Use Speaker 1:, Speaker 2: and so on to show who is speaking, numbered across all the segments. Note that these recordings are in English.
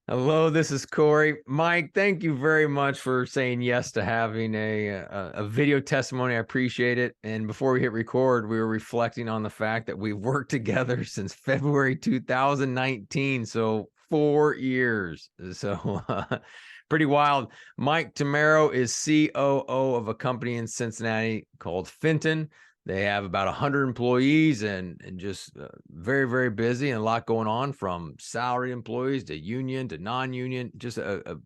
Speaker 1: Hello, this is Cory. Mike, thank you very much for saying yes to having a video testimony. I appreciate it. And before we hit record, we were reflecting on the fact that we've worked together since February 2019, so 4 years. So pretty wild. Mike Tamaro is COO of a company in Cincinnati called Fenton. They have about 100 employees and just very, very busy and a lot going on, from salary employees to union to non-union, just a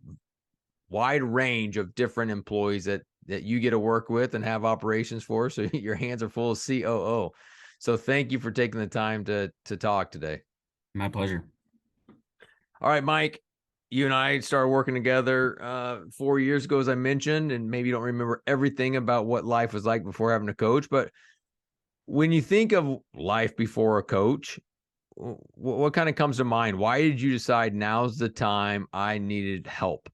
Speaker 1: wide range of different employees that you get to work with and have operations for. So your hands are full as COO. So thank you for taking the time to talk today.
Speaker 2: My pleasure.
Speaker 1: All right, Mike, you and I started working together 4 years ago, as I mentioned, and maybe you don't remember everything about what life was like before having a coach, but when you think of life before a coach, what kind of comes to mind? Why did you decide now's the time I needed help?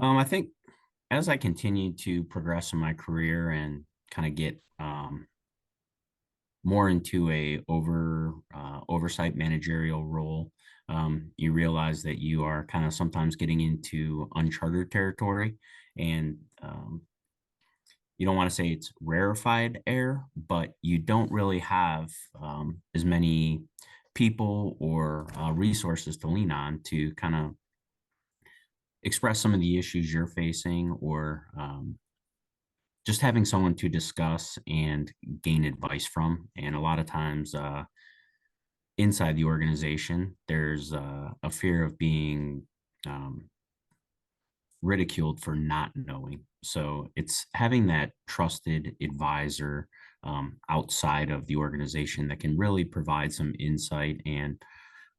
Speaker 2: I think as I continue to progress in my career and kind of get more into a oversight managerial role, you realize that you are kind of sometimes getting into uncharted territory, and you don't want to say it's rarefied air, but you don't really have as many people or resources to lean on to kind of express some of the issues you're facing, or just having someone to discuss and gain advice from. And a lot of times inside the organization, there's a fear of being um, ridiculed for not knowing. So it's having that trusted advisor outside of the organization that can really provide some insight and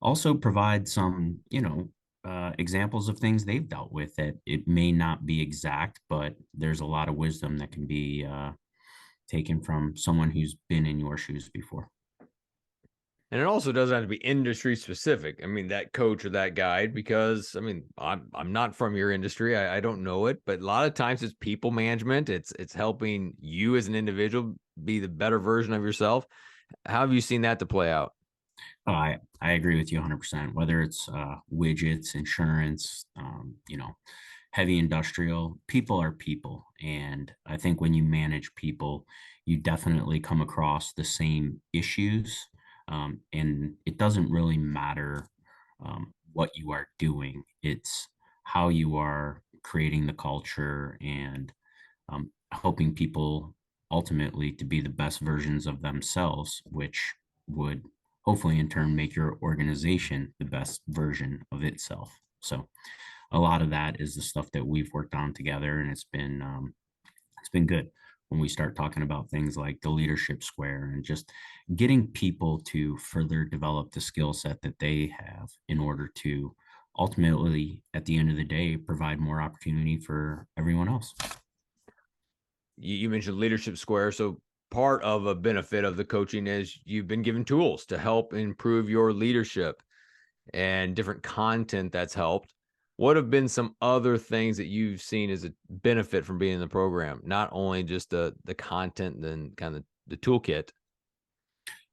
Speaker 2: also provide some, examples of things they've dealt with that it may not be exact, but there's a lot of wisdom that can be taken from someone who's been in your shoes before.
Speaker 1: And it also doesn't have to be industry specific. I mean, that coach or that guide, because I mean, I'm not from your industry. I don't know it, but a lot of times it's people management. It's helping you as an individual be the better version of yourself. How have you seen that to play out?
Speaker 2: I agree with you 100%. Whether it's widgets, insurance, heavy industrial, people are people. And I think when you manage people, you definitely come across the same issues. And it doesn't really matter what you are doing, it's how you are creating the culture and helping people ultimately to be the best versions of themselves, which would hopefully in turn make your organization the best version of itself. So a lot of that is the stuff that we've worked on together, and it's been good when we start talking about things like the leadership square and just getting people to further develop the skill set that they have in order to ultimately at the end of the day provide more opportunity for everyone else.
Speaker 1: You mentioned leadership square. So part of a benefit of the coaching is you've been given tools to help improve your leadership and different content that's helped. What have been some other things that you've seen as a benefit from being in the program? Not only just the content and kind of the toolkit.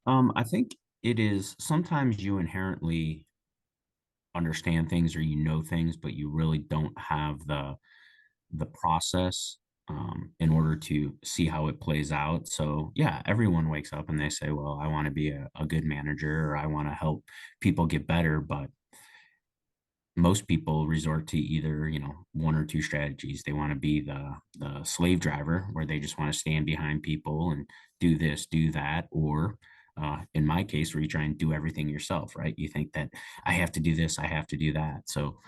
Speaker 2: I think it is sometimes you inherently understand things or you know things, but you really don't have the process in order to see how it plays out. So yeah, everyone wakes up and they say, "Well, I want to be a good manager, or I want to help people get better," but most people resort to either one or two strategies. They want to be the slave driver where they just want to stand behind people and do this, do that, or in my case, where you try and do everything yourself, right? You think that I have to do this, I have to do that. So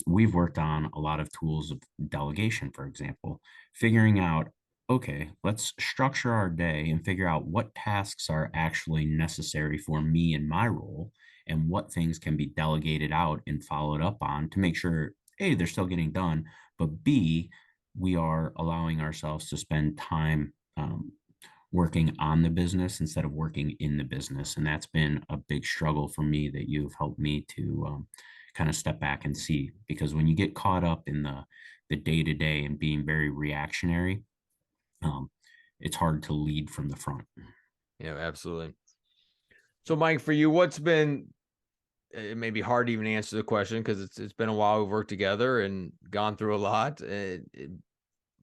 Speaker 2: we've worked on a lot of tools of delegation, for example, figuring out, okay, let's structure our day and figure out what tasks are actually necessary for me in my role and what things can be delegated out and followed up on to make sure A, they're still getting done, but B, we are allowing ourselves to spend time working on the business instead of working in the business. And that's been a big struggle for me that you've helped me to kind of step back and see, because when you get caught up in the day to day and being very reactionary, um, it's hard to lead from the front.
Speaker 1: Yeah, absolutely. So, Mike, for you, what's been it may be hard to even answer the question because it's been a while we've worked together and gone through a lot,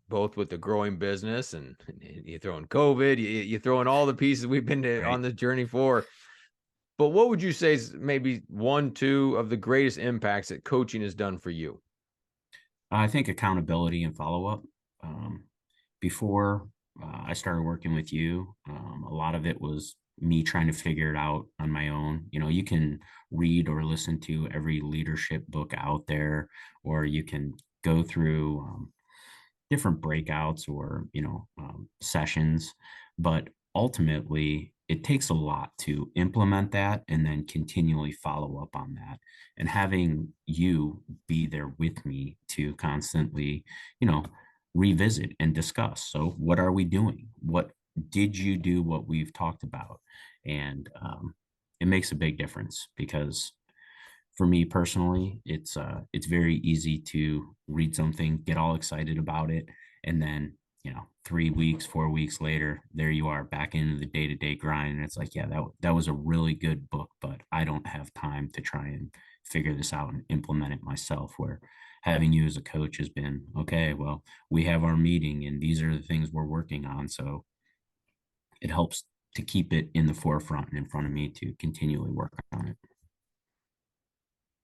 Speaker 1: both with the growing business and you throw in COVID, you throw in all the pieces we've been
Speaker 2: Right.
Speaker 1: on the journey for. But what would you say is maybe one, two of the greatest impacts that coaching has done for you?
Speaker 2: I think accountability and follow up. Um, Before I started working with you, a lot of it was me trying to figure it out on my own. You know, you can read or listen to every leadership book out there, or you can go through different breakouts or sessions, but ultimately it takes a lot to implement that and then continually follow up on that, and having you be there with me to constantly you know revisit and discuss. So what are we doing? What did you do? What we've talked about? And it makes a big difference because for me personally, it's very easy to read something, get all excited about it, and then 3 weeks, 4 weeks later, there you are back into the day to day grind, and it's like, yeah, that was a really good book, but I don't have time to try and figure this out and implement it myself. Where having you as a coach has been okay. Well, we have our meeting, and these are the things we're working on, so it helps to keep it in the forefront and in front of me to continually work on it.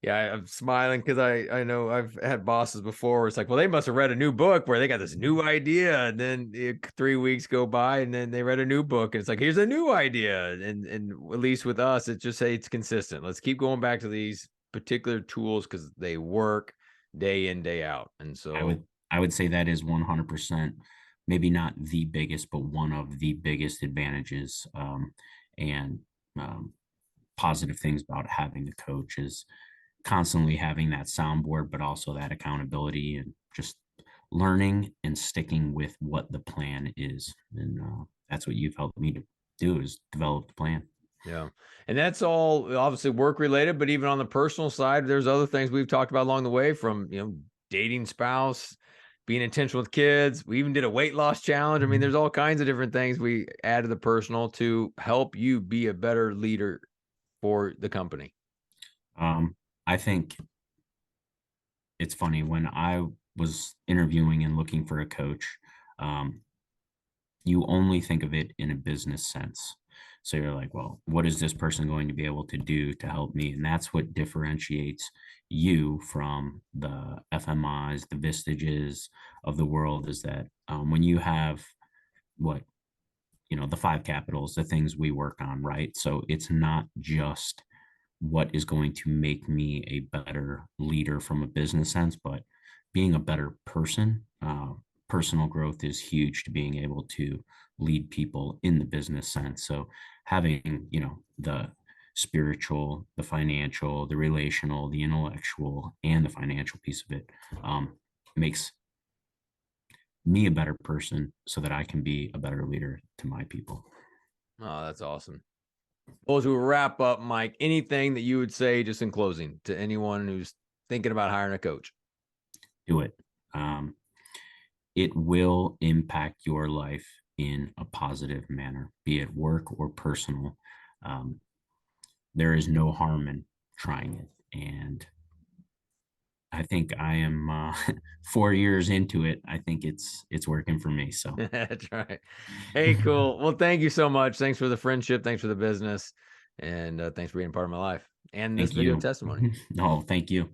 Speaker 1: Yeah, I'm smiling because I know I've had bosses before where it's like, well, they must have read a new book where they got this new idea, and then 3 weeks go by, and then they read a new book, and it's like, here's a new idea, and at least with us, it's just say it's consistent. Let's keep going back to these particular tools because they work day in day out, and
Speaker 2: I
Speaker 1: so
Speaker 2: would I would say that is 100%, maybe not the biggest, but one of the biggest advantages, and um, positive things about having a coach is constantly having that soundboard, but also that accountability and just learning and sticking with what the plan is. And that's what you've helped me to do is develop the plan.
Speaker 1: yeah. And that's all obviously work related, but even on the personal side, there's other things we've talked about along the way from, dating spouse, being intentional with kids. We even did a weight loss challenge. I mean,
Speaker 2: Mhm.
Speaker 1: there's all kinds of different things we add to the personal to help you be a better leader for the company.
Speaker 2: I think it's funny when I was interviewing and looking for a coach. Um, you only think of it in a business sense. So you're like, well, what is this person going to be able to do to help me? And that's what differentiates you from the FMIs, the Vistages of the world, is that when you have what, the five capitals, the things we work on, right? So it's not just what is going to make me a better leader from a business sense, but being a better person. Personal growth is huge to being able to lead people in the business sense. So having, the spiritual, the financial, the relational, the intellectual, and the financial piece of it makes me a better person so that I can be a better leader to my people.
Speaker 1: Oh, that's awesome. Well, as we wrap up, Mike, anything that you would say just in closing to anyone who's thinking about hiring a coach?
Speaker 2: Do it. Um, it will impact your life in a positive manner, be it work or personal. Um, there is no harm in trying it. And I think I am 4 years into it. I think it's working for me. So
Speaker 1: That's right. Hey, cool. Well, thank you so much. Thanks for the friendship. Thanks for the business. And thanks for being a part of my life and this
Speaker 2: thank
Speaker 1: video
Speaker 2: you.
Speaker 1: testimony.
Speaker 2: No, thank you.